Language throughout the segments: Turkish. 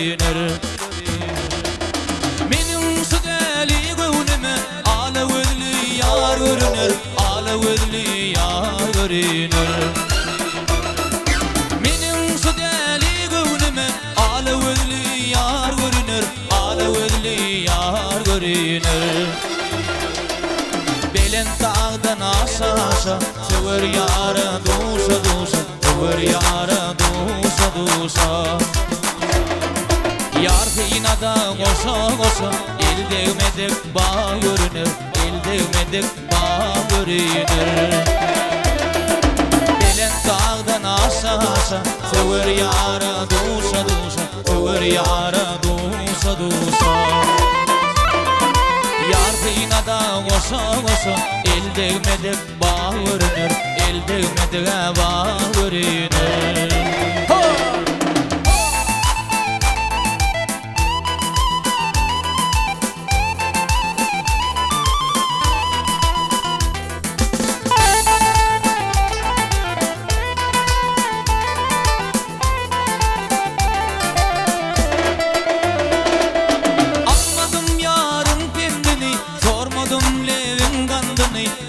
görünür. Menin südeli gönlüme ala özlü yar görünür, ala özlü yar görünür. Menin südeli gönlüme ala özlü yar görünür, ala özlü yar görünür. Belen dağdan aşağı sever yara duşa duşa, sever yara duşa duşa. Yar feynada koşa koşa, el değmedik bağ görünür, el değmedik bağ görünür. Belen dağdan aşağı sever yara duşa duşa, sever yara duşa duşa. Yar feynada koşa koşa, el değmedik bağ görünür, el değmedik bağ görünür.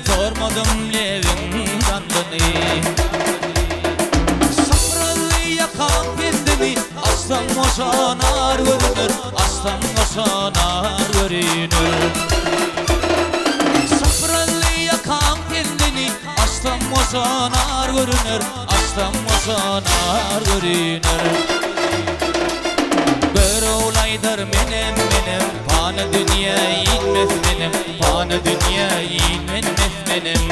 Sormadım levin kandını, sapralı yakan kendini. Aslan koşanar görünür, aslan koşanar görünür. Sapralı yakan kendini, aslan koşanar görünür, aslan koşanar görünür. Böyle olaydır menem menem, bana dünya inmez benim, bana dünya inmez benim.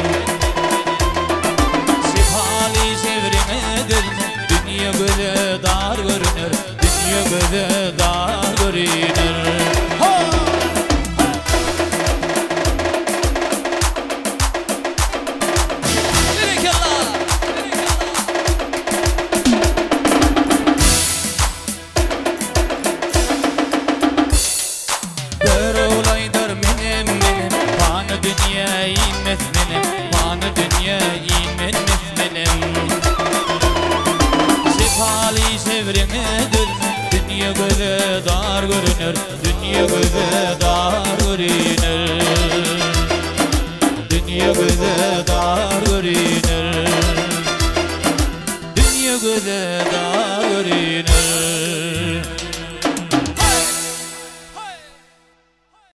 Sefali sevrime dönme, dünya göze dar görünür, dünya göze dar görünür. Dünya inmez benim, bana dünya inmez benim. Sefali sevrime dönme, dünya göze dar görünür, dünya göze dar görünür. Dünya göze dar görünür, dünya göze